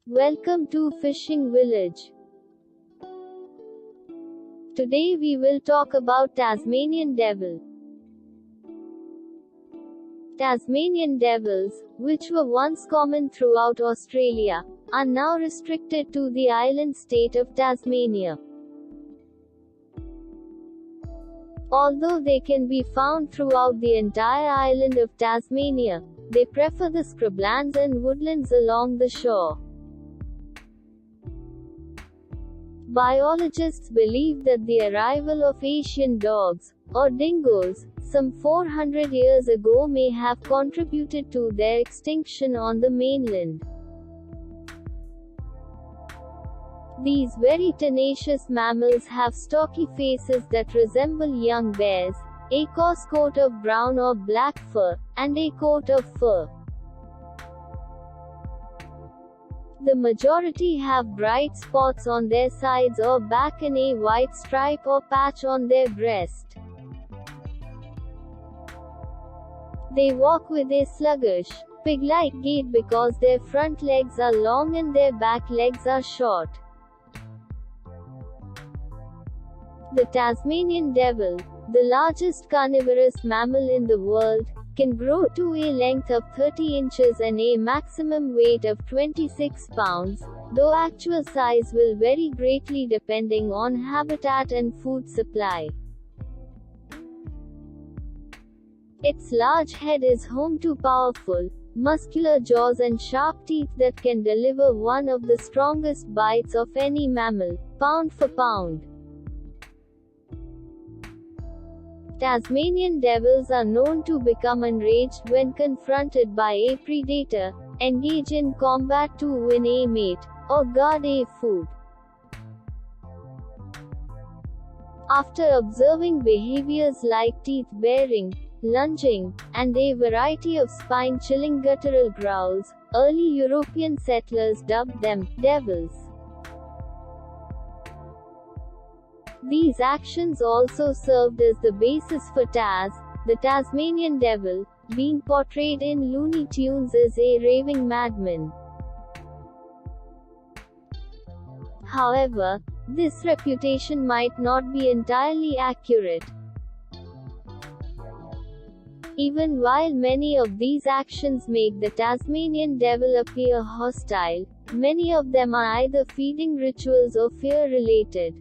Welcome to Fishing Village. Today we will talk about Tasmanian devil. Tasmanian devils, which were once common throughout Australia, are now restricted to the island state of Tasmania. Although they can be found throughout the entire island of Tasmania, they prefer the scrublands and woodlands along the shore. Biologists believe that the arrival of Asian dogs, or dingoes, some 400 years ago may have contributed to their extinction on the mainland. These very tenacious mammals have stocky faces that resemble young bears, a coarse coat of brown or black fur, and a coat of fur. The majority have bright spots on their sides or back and a white stripe or patch on their breast. They walk with a sluggish, pig-like gait because their front legs are long and their back legs are short. The Tasmanian devil, the largest carnivorous mammal in the world, can grow to a length of 30 inches and a maximum weight of 26 pounds, though actual size will vary greatly depending on habitat and food supply. Its large head is home to powerful, muscular jaws and sharp teeth that can deliver one of the strongest bites of any mammal, pound for pound. Tasmanian devils are known to become enraged when confronted by a predator, engage in combat to win a mate, or guard a food. After observing behaviors like teeth-baring, lunging, and a variety of spine-chilling guttural growls, early European settlers dubbed them devils. These actions also served as the basis for Taz, the Tasmanian devil, being portrayed in Looney Tunes as a raving madman. However, this reputation might not be entirely accurate. Even while many of these actions make the Tasmanian devil appear hostile, many of them are either feeding rituals or fear-related.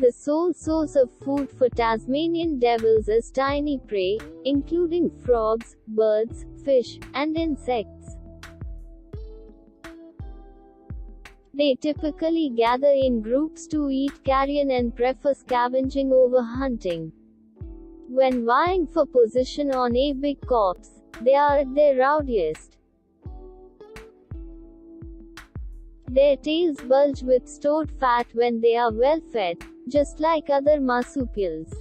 The sole source of food for Tasmanian devils is tiny prey, including frogs, birds, fish, and insects. They typically gather in groups to eat carrion and prefer scavenging over hunting. When vying for position on a big corpse, they are at their rowdiest. Their tails bulge with stored fat when they are well fed, just like other marsupials.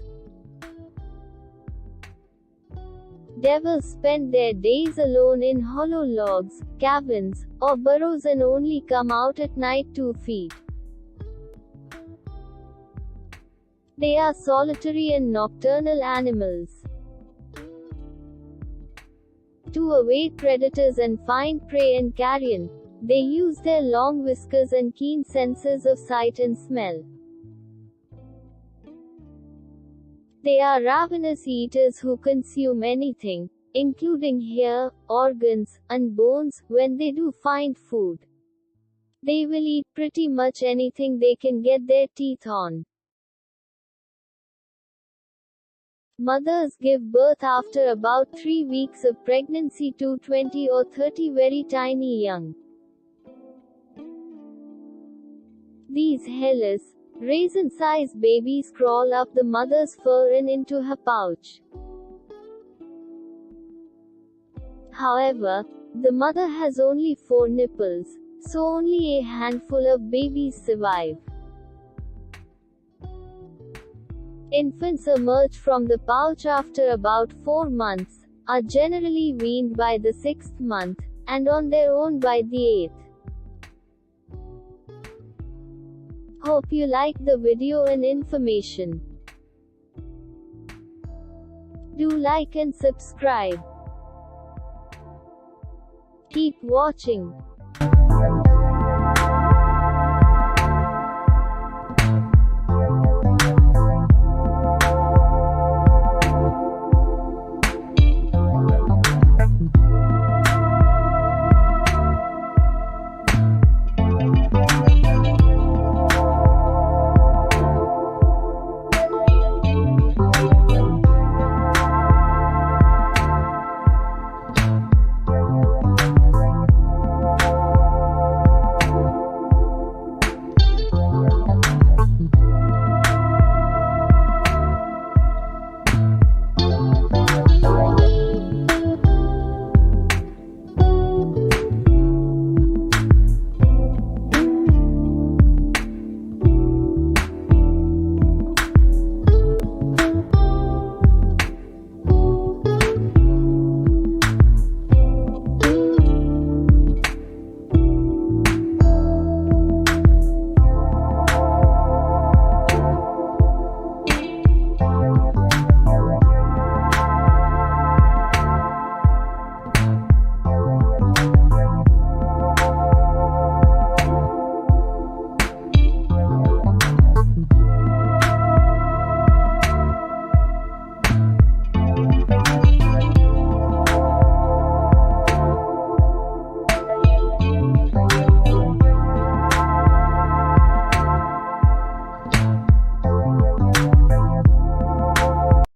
Devils spend their days alone in hollow logs, caverns, or burrows and only come out at night to feed. They are solitary and nocturnal animals. To evade predators and find prey and carrion, they use their long whiskers and keen senses of sight and smell. They are ravenous eaters who consume anything, including hair, organs, and bones, when they do find food. They will eat pretty much anything they can get their teeth on. Mothers give birth after about 3 weeks of pregnancy to 20 or 30 very tiny young. These hairless, raisin-sized babies crawl up the mother's fur and into her pouch. However, the mother has only 4 nipples, so only a handful of babies survive. Infants emerge from the pouch after about 4 months, are generally weaned by the 6th month, and on their own by the 8th. Hope you liked the video and information. Do like and subscribe. Keep watching.